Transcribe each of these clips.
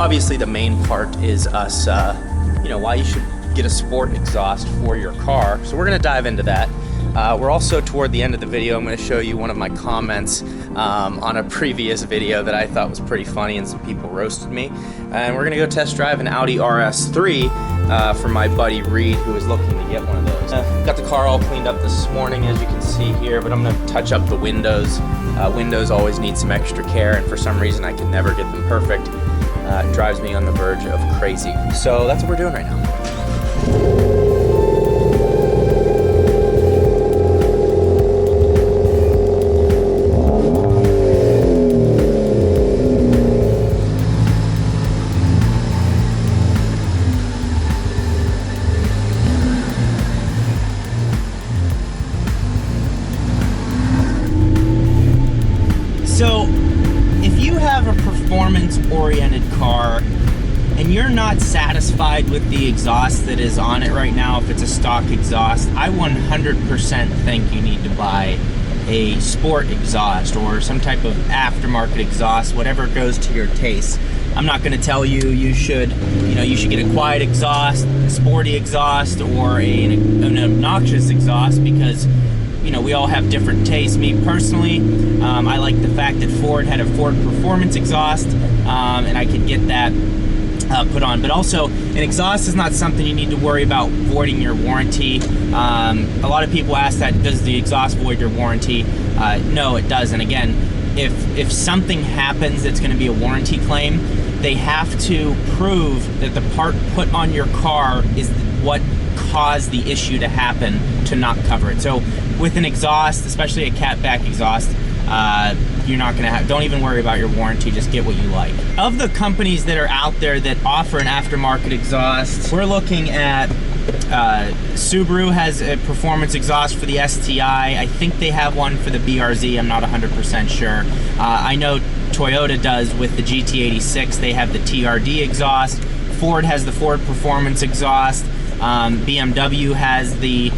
Obviously the main part is us, why you should get a sport exhaust for your car. So we're gonna dive into that. We're also toward the end of the video, I'm gonna show you one of my comments on a previous video that I thought was pretty funny and some people roasted me. And we're gonna go test drive an Audi RS3 for my buddy Reed, who is looking to get one of those. Got the car all cleaned up this morning, as you can see here, but I'm gonna touch up the windows. Windows always need some extra care, and for some reason I can never get them perfect. It drives me on the verge of crazy. So that's what we're doing right now. So, if you have a performance-oriented car and you're not satisfied with the exhaust that is on it right now, if it's a stock exhaust, I 100% think you need to buy a sport exhaust or some type of aftermarket exhaust, whatever goes to your taste. I'm not going to tell you you should get a quiet exhaust, a sporty exhaust, or an obnoxious exhaust, because we all have different tastes. Me personally, I like the fact that Ford had a Ford performance exhaust, and I could get that put on. But also, an exhaust is not something you need to worry about voiding your warranty. A lot of people ask that, does the exhaust void your warranty? No, it doesn't. Again, if something happens that's going to be a warranty claim, they have to prove that the part put on your car is what caused the issue to happen to not cover it. So with an exhaust, especially a catback exhaust, you're not going to have, don't even worry about your warranty, just get what you like. Of the companies that are out there that offer an aftermarket exhaust, we're looking at Subaru has a performance exhaust for the STI. I think they have one for the BRZ, I'm not 100% sure. I know Toyota does with the GT86, they have the TRD exhaust. Ford has the Ford performance exhaust. BMW has the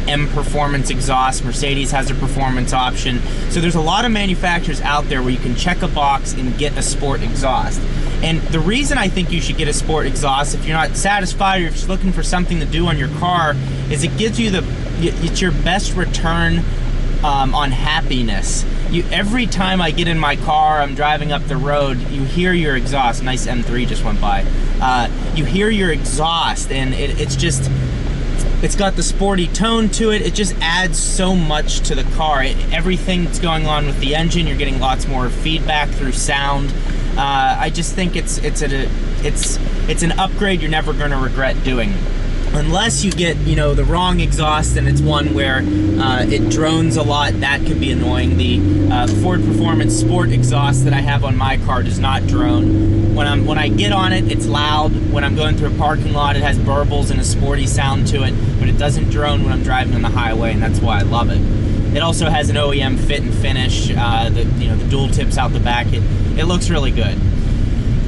M performance exhaust. Mercedes has a performance option. So there's a lot of manufacturers out there where you can check a box and get a sport exhaust. And the reason I think you should get a sport exhaust, if you're not satisfied or you're just looking for something to do on your car, is it gives you it's your best return on happiness. Every time I get in my car, I'm driving up the road, you hear your exhaust. Nice M3 just went by. You hear your exhaust, and it's got the sporty tone to it. It just adds so much to the car. Everything that's going on with the engine, you're getting lots more feedback through sound. I just think it's an upgrade you're never going to regret doing. Unless you get, the wrong exhaust and it's one where it drones a lot, that could be annoying. The Ford Performance Sport exhaust that I have on my car does not drone. When I get on it, it's loud. When I'm going through a parking lot, it has burbles and a sporty sound to it, but it doesn't drone when I'm driving on the highway, and that's why I love it. It also has an OEM fit and finish. The dual tips out the back. It looks really good.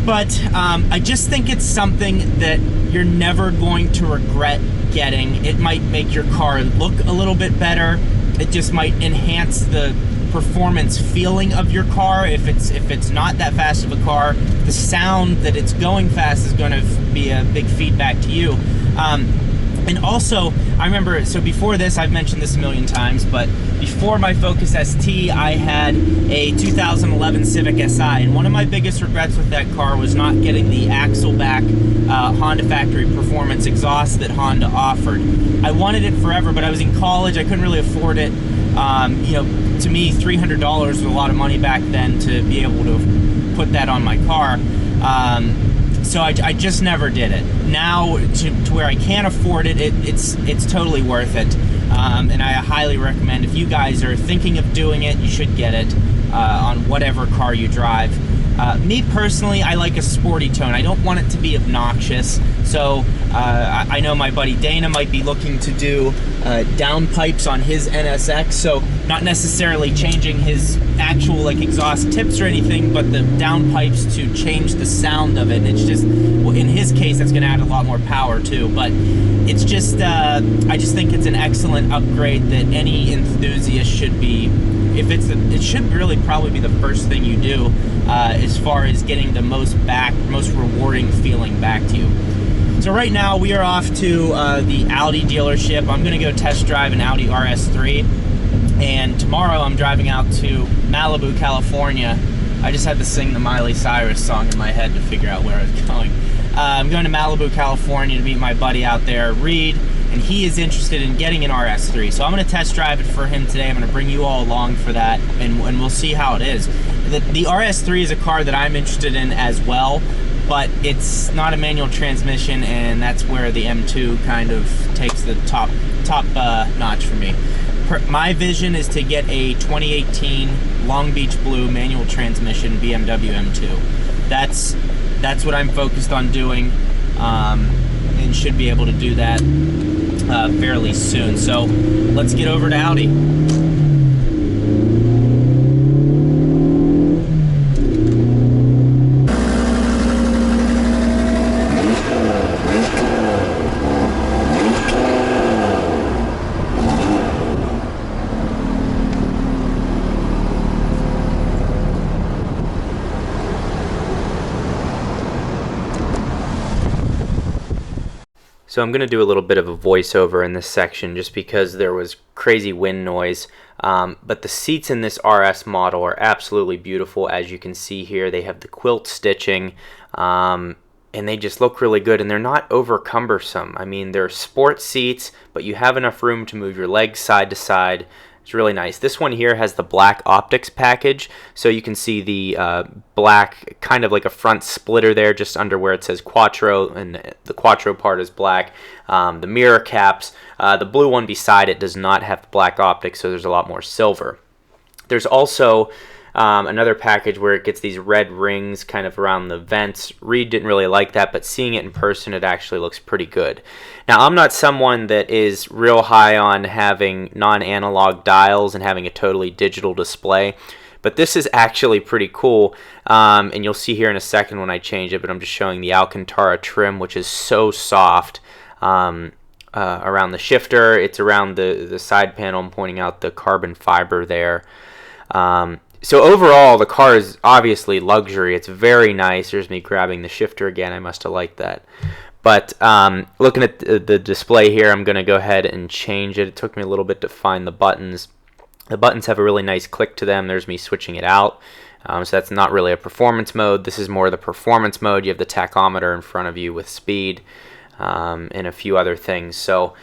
But I just think it's something that you're never going to regret getting. It might make your car look a little bit better. It just might enhance the performance feeling of your car. If it's not that fast of a car, the sound that it's going fast is going to be a big feedback to you. And also, I remember, so before this, I've mentioned this a million times, but before my Focus ST, I had a 2011 Civic Si, and one of my biggest regrets with that car was not getting the axle-back Honda factory performance exhaust that Honda offered. I wanted it forever, but I was in college, I couldn't really afford it. To me, $300 was a lot of money back then to be able to put that on my car. So I just never did it. Now, to where I can't afford it, it's totally worth it. And I highly recommend, if you guys are thinking of doing it, you should get it on whatever car you drive. Me personally, I like a sporty tone. I don't want it to be obnoxious, So I know my buddy Dana might be looking to do downpipes on his NSX, so not necessarily changing his actual like exhaust tips or anything, but the downpipes to change the sound of it. It's just, well, in his case, that's going to add a lot more power too. But it's just, I just think it's an excellent upgrade that any enthusiast should be. If it's, it should really probably be the first thing you do as far as getting the most rewarding feeling back to you. So right now we are off to the Audi dealership. I'm gonna go test drive an Audi RS3, and tomorrow I'm driving out to Malibu, California. I just had to sing the Miley Cyrus song in my head to figure out where I was going. I'm going to Malibu, California to meet my buddy out there, Reed, and he is interested in getting an RS3. So I'm gonna test drive it for him today. I'm gonna bring you all along for that, and we'll see how it is. The RS3 is a car that I'm interested in as well, but it's not a manual transmission, and that's where the M2 kind of takes the top notch for me. My vision is to get a 2018 Long Beach Blue manual transmission BMW M2. That's what I'm focused on doing, and should be able to do that fairly soon. So let's get over to Audi. So I'm going to do a little bit of a voiceover in this section just because there was crazy wind noise. But the seats in this RS model are absolutely beautiful. As you can see here, they have the quilt stitching, and they just look really good, and they're not over cumbersome. I mean, they're sport seats, but you have enough room to move your legs side to side. It's really nice. This one here has the black optics package, so you can see the black, kind of like a front splitter there just under where it says Quattro, and the Quattro part is black. The mirror caps, the blue one beside it does not have black optics, so there's a lot more silver. There's also another package where it gets these red rings kind of around the vents. Reed didn't really like that, but seeing it in person, it actually looks pretty good. Now, I'm not someone that is real high on having non-analog dials and having a totally digital display, but this is actually pretty cool, and you'll see here in a second when I change it, but I'm just showing the Alcantara trim, which is so soft around the shifter. It's around the side panel. I'm pointing out the carbon fiber there. So overall, the car is obviously luxury. It's very nice. There's me grabbing the shifter again. I must have liked that. But looking at the display here, I'm going to go ahead and change it. It took me a little bit to find the buttons. The buttons have a really nice click to them. There's me switching it out. So that's not really a performance mode. This is more the performance mode. You have the tachometer in front of you with speed and a few other things. So,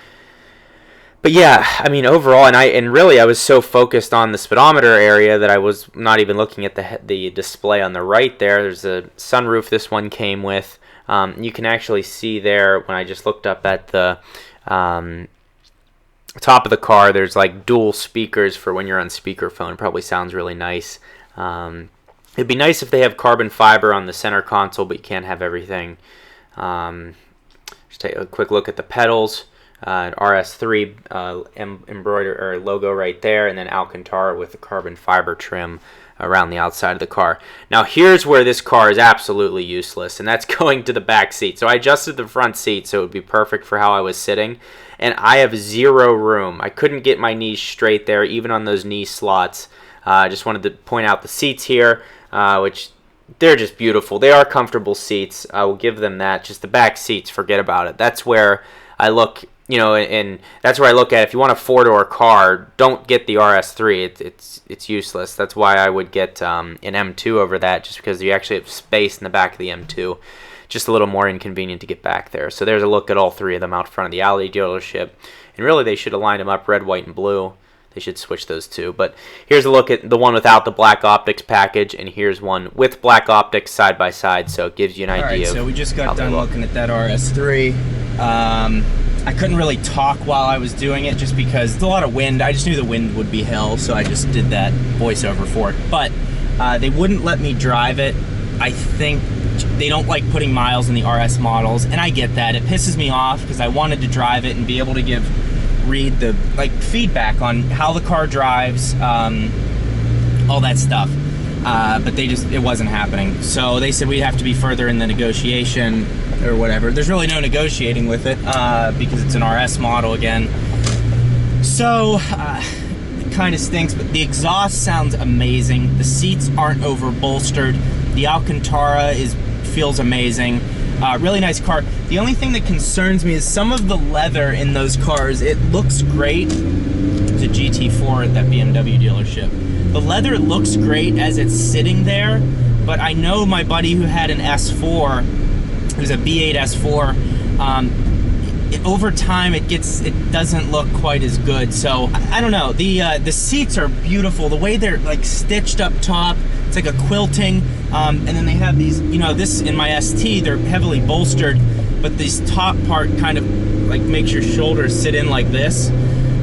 but yeah, I mean, overall, and really I was so focused on the speedometer area that I was not even looking at the display on the right there. There's a sunroof this one came with. You can actually see there when I just looked up at the top of the car, there's like dual speakers for when you're on speakerphone. It probably sounds really nice. It'd be nice if they have carbon fiber on the center console, but you can't have everything. Just take a quick look at the pedals. RS3 embroidered or logo right there, and then Alcantara with the carbon fiber trim around the outside of the car. Now here's where this car is absolutely useless, and that's going to the back seat. So I adjusted the front seat so it would be perfect for how I was sitting, and I have zero room. I couldn't get my knees straight there, even on those knee slots. I just wanted to point out the seats here, which they're just beautiful. They are comfortable seats. I will give them that. Just the back seats, forget about it. That's where I look, you know, and that's where I look at. If you want a four-door car, don't get the RS3. It's useless. That's why I would get an M2 over that, just because you actually have space in the back of the M2. Just a little more inconvenient to get back there. So there's a look at all three of them out front of the Audi dealership. And really, they should have lined them up red, white, and blue. They should switch those two. But here's a look at the one without the black optics package, and here's one with black optics side by side, so it gives you an idea. All right, so we just got done looking at that RS3. I couldn't really talk while I was doing it just because it's a lot of wind. I just knew the wind would be hell, so I just did that voiceover for it. But they wouldn't let me drive it. I think they don't like putting miles in the RS models, and I get that. It pisses me off because I wanted to drive it and be able to read the feedback on how the car drives, all that stuff. But it wasn't happening. So they said we'd have to be further in the negotiation or whatever. There's really no negotiating with it because it's an RS model again. So it kind of stinks, but the exhaust sounds amazing. The seats aren't over bolstered. The Alcantara feels amazing. Really nice car. The only thing that concerns me is some of the leather in those cars. It looks great. It's a GT4 at that BMW dealership. The leather looks great as it's sitting there, but I know my buddy who had an S4, it was a B8 S4, over time it doesn't look quite as good. So I don't know. The seats are beautiful. The way they're like stitched up top, it's like a quilting. And then they have these, you know, this in my ST, they're heavily bolstered, but this top part kind of like makes your shoulders sit in like this.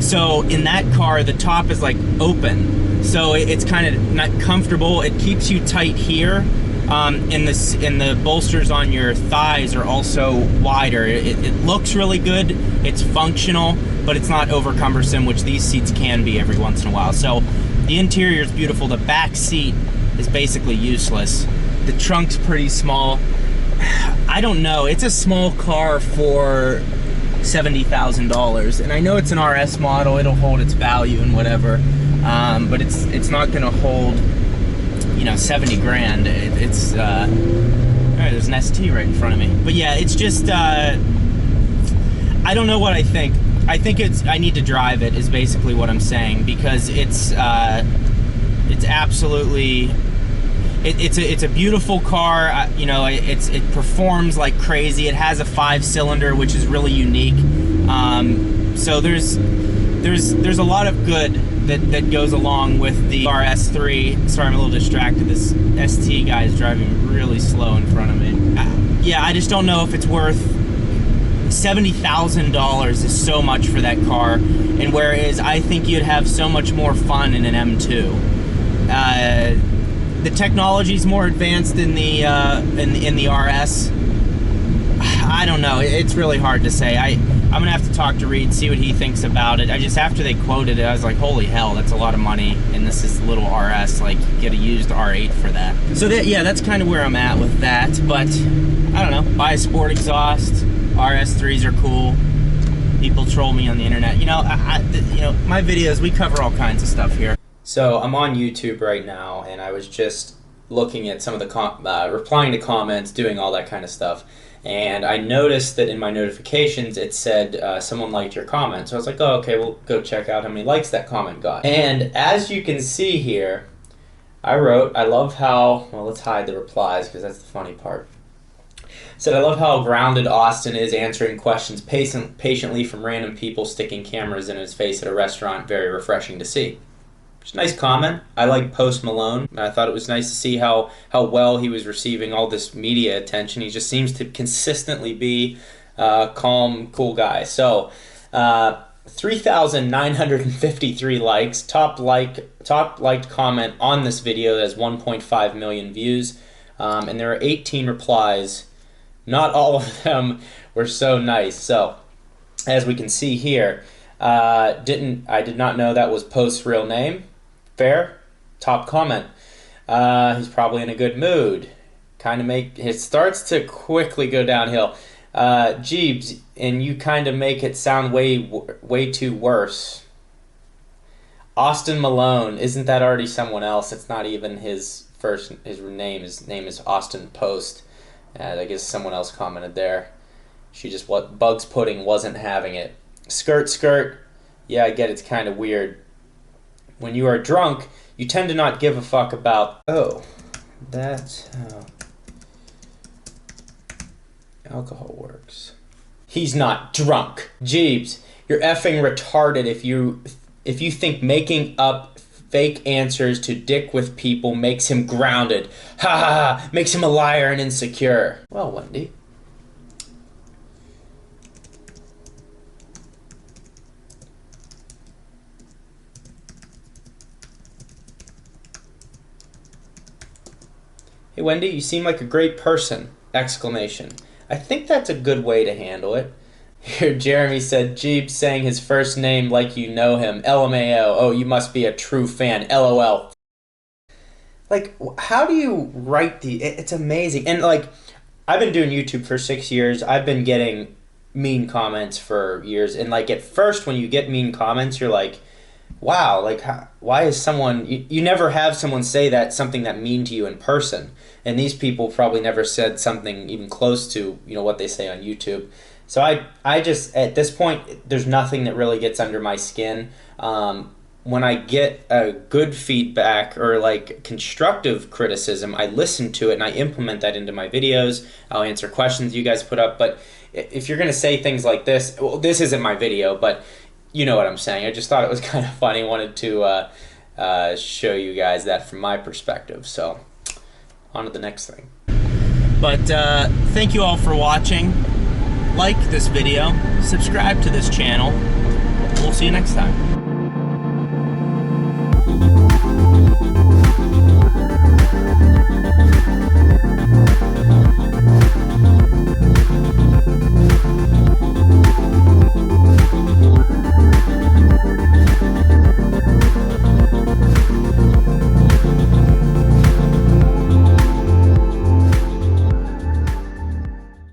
So in that car, the top is like open. So it's kind of not comfortable. It keeps you tight here. And the bolsters on your thighs are also wider. It looks really good. It's functional, but it's not over cumbersome, which these seats can be every once in a while. So the interior is beautiful. The back seat is basically useless. The trunk's pretty small. I don't know. It's a small car for $70,000, and I know it's an RS model. It'll hold its value and whatever, but it's not going to hold, you know, 70 grand. All right, there's an ST right in front of me. But yeah, it's just I don't know what I think. I think I need to drive it is basically what I'm saying, because it's absolutely, it's a beautiful car. You know, it performs like crazy. It has a 5-cylinder, which is really unique. So there's a lot of good that goes along with the RS3. Sorry, I'm a little distracted. This ST guy is driving really slow in front of me. Yeah, I just don't know if it's worth $70,000 is so much for that car, and whereas I think you'd have so much more fun in an M2. The technology's more advanced in the RS. I don't know. It's really hard to say. I'm gonna have to talk to Reed, see what he thinks about it. After they quoted it, I was like, holy hell, that's a lot of money, and this is little RS. Like, you get a used R8 for that. So yeah, that's kind of where I'm at with that. But I don't know. Buy a sport exhaust. RS3s are cool. People troll me on the internet. You know, you know, my videos, we cover all kinds of stuff here. So I'm on YouTube right now, and I was just looking at some of the replying to comments, doing all that kind of stuff, and I noticed that in my notifications it said someone liked your comment. So I was like, oh, okay, we'll go check out how many likes that comment got. And as you can see here, I wrote, I love how, well, let's hide the replies because that's the funny part. Said, I love how grounded Austin is, answering questions patiently from random people sticking cameras in his face at a restaurant. Very refreshing to see. It's a nice comment. I like Post Malone. I thought it was nice to see how well he was receiving all this media attention. He just seems to consistently be a calm, cool guy. So, 3,953 likes. Top liked comment on this video that has 1.5 million views. And there are 18 replies. Not all of them were so nice. So, as we can see here, I did not know that was Post's real name. Fair. Top comment. He's probably in a good mood. It starts to quickly go downhill. Jeebs, and you kind of make it sound way too worse. Austin Malone, isn't that already someone else? It's not even his name. His name is Austin Post. I guess someone else commented there. Bugs Pudding wasn't having it. Skirt. Yeah, I get it's kind of weird. When you are drunk, you tend to not give a fuck about... Oh, that's how alcohol works. He's not drunk. Jeebs, you're effing retarded if you think making up fake answers to dick with people makes him grounded. Ha ha ha, makes him a liar and insecure. Well, Wendy. Hey Wendy, you seem like a great person! Exclamation. I think that's a good way to handle it. Here, Jeremy said, Jeeb's saying his first name like you know him. LMAO. Oh, you must be a true fan. LOL. Like, how do you write it's amazing. And like, I've been doing YouTube for 6 years. I've been getting mean comments for years. And like, at first when you get mean comments, you're like, wow, like, why is someone, you never have someone say something that mean to you in person. And these people probably never said something even close to, what they say on YouTube. So I just, at this point, there's nothing that really gets under my skin. When I get a good feedback or like constructive criticism, I listen to it and I implement that into my videos. I'll answer questions you guys put up. But if you're going to say things like this, well, this isn't my video, but you know what I'm saying. I just thought it was kind of funny. Wanted to show you guys that from my perspective. So on to the next thing. But thank you all for watching. Like this video, subscribe to this channel. We'll see you next time.